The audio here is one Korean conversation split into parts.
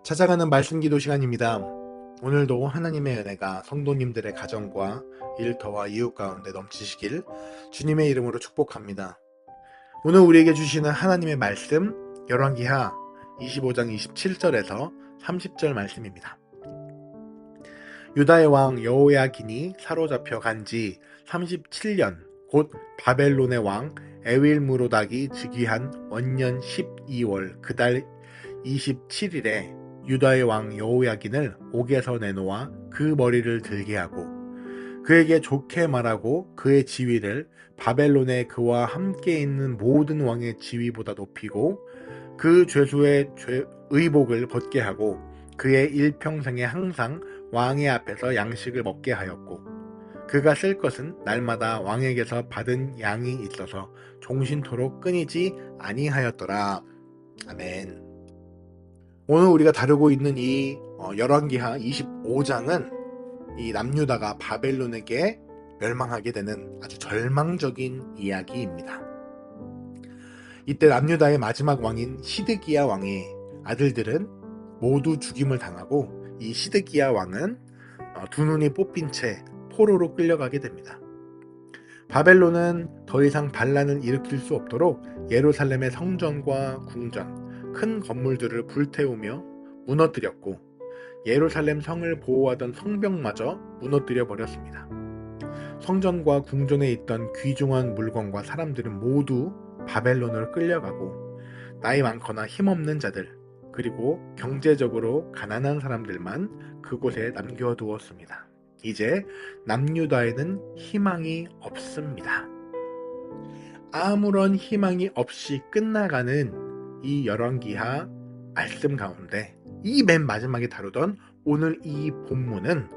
찾아가는 말씀 기도 시간입니다. 오늘도 하나님의 은혜가 성도님들의 가정과 일터와 이웃 가운데 넘치시길 주님의 이름으로 축복합니다. 오늘 우리에게 주시는 하나님의 말씀 열왕기하 25장 27절에서 30절 말씀입니다. 유다의 왕 여호야긴이 사로잡혀 간 지 37년 곧 바벨론의 왕 에윌무로닥이 즉위한 원년 12월 그달 27일에 유다의 왕 여호야긴을 옥에서 내놓아 그 머리를 들게 하고 그에게 좋게 말하고 그의 지위를 바벨론에 그와 함께 있는 모든 왕의 지위보다 높이고 그 죄수의 의복을 벗게 하고 그의 일평생에 항상 왕의 앞에서 양식을 먹게 하였고 그가 쓸 것은 날마다 왕에게서 받은 양이 있어서 종신토록 끊이지 아니하였더라. 아멘. 오늘 우리가 다루고 있는 이 열왕기하 25장은 이 남유다가 바벨론에게 멸망하게 되는 아주 절망적인 이야기입니다. 이때 남유다의 마지막 왕인 시드기야 왕의 아들들은 모두 죽임을 당하고 이 시드기야 왕은 두 눈이 뽑힌 채 포로로 끌려가게 됩니다. 바벨론은 더 이상 반란을 일으킬 수 없도록 예루살렘의 성전과 궁전, 큰 건물들을 불태우며 무너뜨렸고 예루살렘 성을 보호하던 성벽마저 무너뜨려 버렸습니다. 성전과 궁전에 있던 귀중한 물건과 사람들은 모두 바벨론으로 끌려가고 나이 많거나 힘없는 자들 그리고 경제적으로 가난한 사람들만 그곳에 남겨두었습니다. 이제 남유다에는 희망이 없습니다. 아무런 희망이 없이 끝나가는 이 열왕기하 말씀 가운데 이 맨 마지막에 다루던 오늘 이 본문은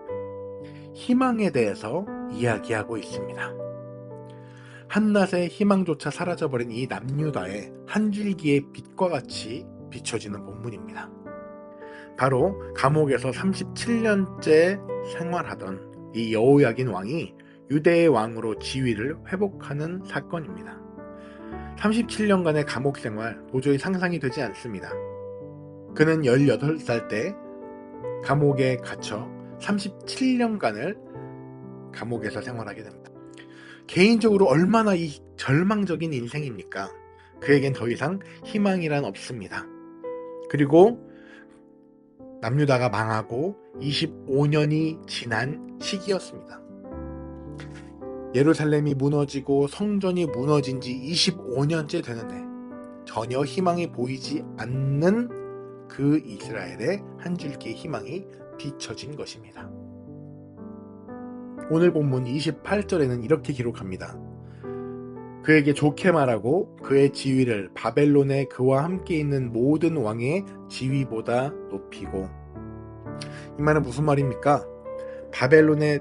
희망에 대해서 이야기하고 있습니다. 한낮에 희망조차 사라져버린 이 남유다의 한 줄기의 빛과 같이 비춰지는 본문입니다. 바로 감옥에서 37년째 생활하던 이 여호야긴 왕이 유대의 왕으로 지위를 회복하는 사건입니다. 37년간의 감옥 생활 도저히 상상이 되지 않습니다. 그는 18살 때 감옥에 갇혀 37년간을 감옥에서 생활하게 됩니다. 개인적으로 얼마나 이 절망적인 인생입니까? 그에겐 더 이상 희망이란 없습니다. 그리고 남유다가 망하고 25년이 지난 시기였습니다. 예루살렘이 무너지고 성전이 무너진 지 25년째 되는데 전혀 희망이 보이지 않는 그 이스라엘의 한 줄기의 희망이 비춰진 것입니다. 오늘 본문 28절에는 이렇게 기록합니다. 그에게 좋게 말하고 그의 지위를 바벨론에 그와 함께 있는 모든 왕의 지위보다 높이고. 이 말은 무슨 말입니까? 바벨론의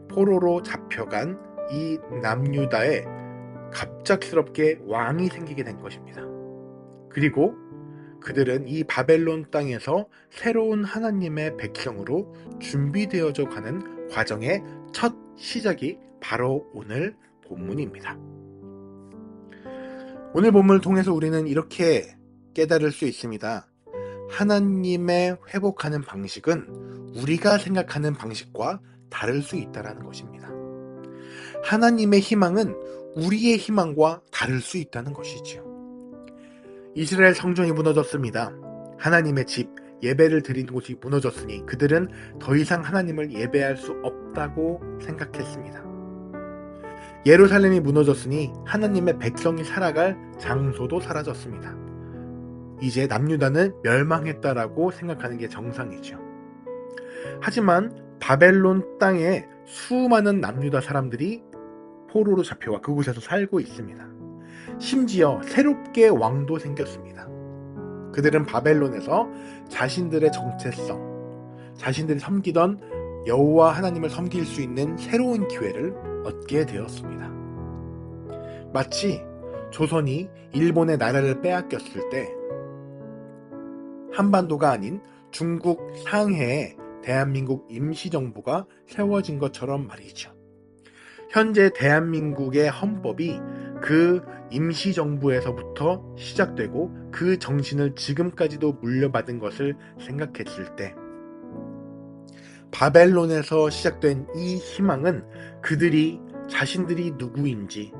포로로 잡혀간 이 남유다에 갑작스럽게 왕이 생기게 된 것입니다. 그리고 그들은 이 바벨론 땅에서 새로운 하나님의 백성으로 준비되어져 가는 과정의 첫 시작이 바로 오늘 본문입니다. 오늘 본문을 통해서 우리는 이렇게 깨달을 수 있습니다. 하나님의 회복하는 방식은 우리가 생각하는 방식과 다를 수 있다는 것입니다. 하나님의 희망은 우리의 희망과 다를 수 있다는 것이지요. 이스라엘 성전이 무너졌습니다. 하나님의 집, 예배를 드린 곳이 무너졌으니 그들은 더 이상 하나님을 예배할 수 없다고 생각했습니다. 예루살렘이 무너졌으니 하나님의 백성이 살아갈 장소도 사라졌습니다. 이제 남유다는 멸망했다라고 생각하는 게 정상이죠. 하지만 바벨론 땅에 수많은 남유다 사람들이 포로로 잡혀와 그곳에서 살고 있습니다. 심지어 새롭게 왕도 생겼습니다. 그들은 바벨론에서 자신들의 정체성, 자신들이 섬기던 여호와 하나님을 섬길 수 있는 새로운 기회를 얻게 되었습니다. 마치 조선이 일본의 나라를 빼앗겼을 때 한반도가 아닌 중국 상해에 대한민국 임시정부가 세워진 것처럼 말이죠. 현재 대한민국의 헌법이 그 임시정부에서부터 시작되고 그 정신을 지금까지도 물려받은 것을 생각했을 때 바벨론에서 시작된 이 희망은 그들이 자신들이 누구인지,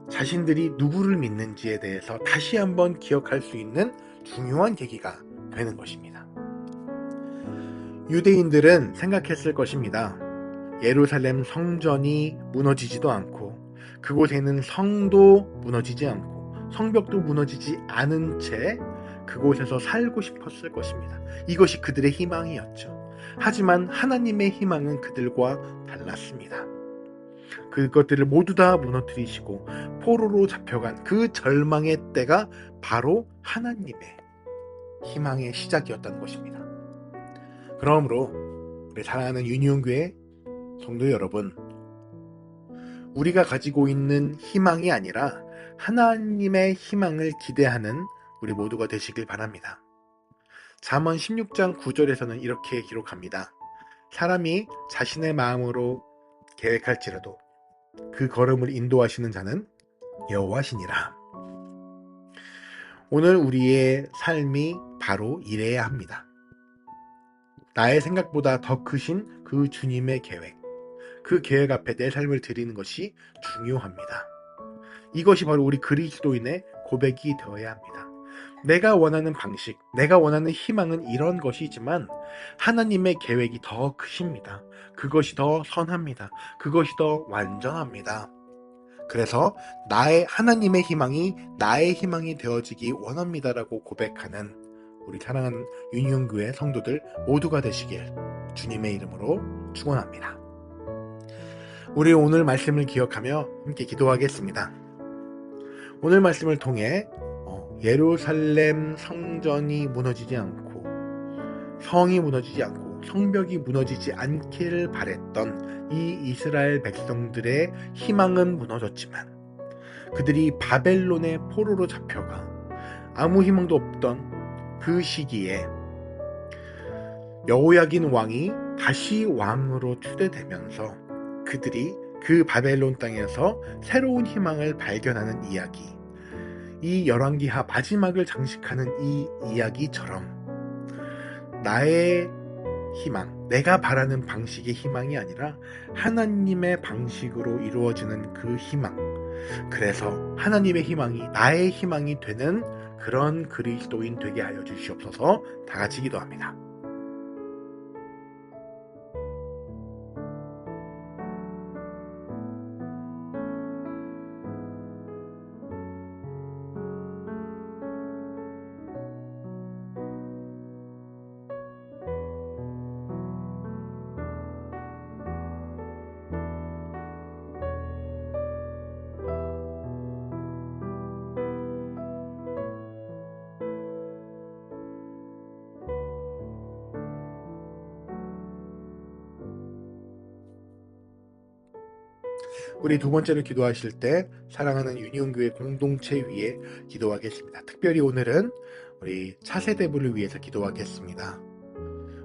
자신들이 누구를 믿는지에 대해서 다시 한번 기억할 수 있는 중요한 계기가 되는 것입니다. 유대인들은 생각했을 것입니다. 예루살렘 성전이 무너지지도 않고 그곳에는 성도 무너지지 않고 성벽도 무너지지 않은 채 그곳에서 살고 싶었을 것입니다. 이것이 그들의 희망이었죠. 하지만 하나님의 희망은 그들과 달랐습니다. 그것들을 모두 다 무너뜨리시고 포로로 잡혀간 그 절망의 때가 바로 하나님의 희망의 시작이었다는 것입니다. 그러므로 우리 사랑하는 유니온교회 성도 여러분, 우리가 가지고 있는 희망이 아니라 하나님의 희망을 기대하는 우리 모두가 되시길 바랍니다. 잠언 16장 9절에서는 이렇게 기록합니다. 사람이 자신의 마음으로 계획할지라도 그 걸음을 인도하시는 자는 여호와시니라. 오늘 우리의 삶이 바로 이래야 합니다. 나의 생각보다 더 크신 그 주님의 계획, 그 계획 앞에 내 삶을 드리는 것이 중요합니다. 이것이 바로 우리 그리스도인의 고백이 되어야 합니다. 내가 원하는 방식, 내가 원하는 희망은 이런 것이지만 하나님의 계획이 더 크십니다. 그것이 더 선합니다. 그것이 더 완전합니다. 그래서 하나님의 희망이 나의 희망이 되어지기 원합니다라고 고백하는 우리 사랑하는 유니온교회 성도들 모두가 되시길 주님의 이름으로 축원합니다. 우리 오늘 말씀을 기억하며 함께 기도하겠습니다. 오늘 말씀을 통해 예루살렘 성전이 무너지지 않고 성이 무너지지 않고 성벽이 무너지지 않기를 바랬던 이 이스라엘 백성들의 희망은 무너졌지만 그들이 바벨론의 포로로 잡혀가 아무 희망도 없던 그 시기에 여호야긴 왕이 다시 왕으로 추대되면서 그들이 그 바벨론 땅에서 새로운 희망을 발견하는 이야기, 이 열왕기하 마지막을 장식하는 이 이야기처럼 나의 희망, 내가 바라는 방식의 희망이 아니라 하나님의 방식으로 이루어지는 그 희망, 그래서 하나님의 희망이 나의 희망이 되는 그런 그리스도인 되게 하여 주시옵소서. 다 같이 기도합니다. 우리 두 번째로 기도하실 때 사랑하는 유니온교회 공동체 위에 기도하겠습니다. 특별히 오늘은 우리 차세대부를 위해서 기도하겠습니다.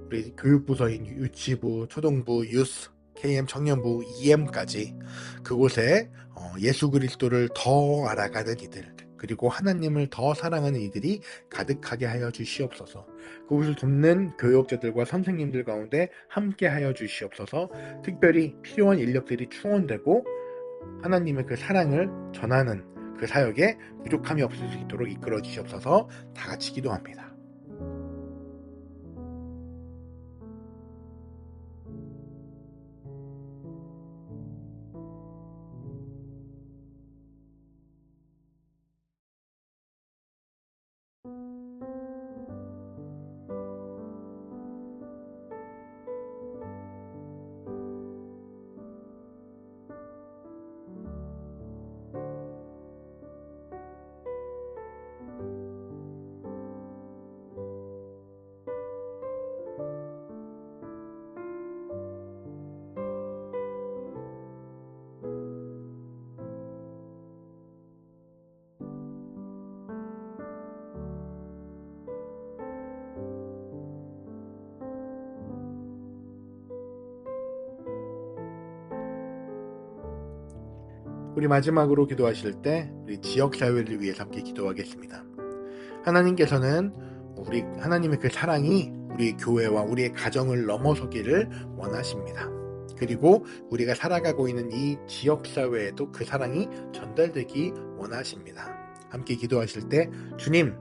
우리 교육부서인 유치부, 초등부, 유스, KM 청년부, EM까지 그곳에 예수 그리스도를 더 알아가는 이들, 그리고 하나님을 더 사랑하는 이들이 가득하게 하여 주시옵소서. 그곳을 돕는 교역자들과 선생님들 가운데 함께 하여 주시옵소서. 특별히 필요한 인력들이 충원되고 하나님의 그 사랑을 전하는 그 사역에 부족함이 없을 수 있도록 이끌어 주시옵소서. 다 같이 기도합니다. 우리 마지막으로 기도하실 때 우리 지역사회를 위해서 함께 기도하겠습니다. 하나님께서는 하나님의 그 사랑이 우리 교회와 우리의 가정을 넘어서기를 원하십니다. 그리고 우리가 살아가고 있는 이 지역사회에도 그 사랑이 전달되기 원하십니다. 함께 기도하실 때 주님,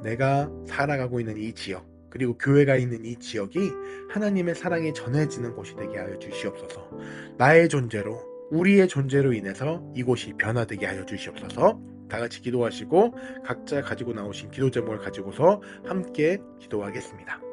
내가 살아가고 있는 이 지역, 그리고 교회가 있는 이 지역이 하나님의 사랑이 전해지는 곳이 되게 하여 주시옵소서. 나의 존재로, 우리의 존재로 인해서 이곳이 변화되게 하여 주시옵소서. 다 같이 기도하시고 각자 가지고 나오신 기도 제목을 가지고서 함께 기도하겠습니다.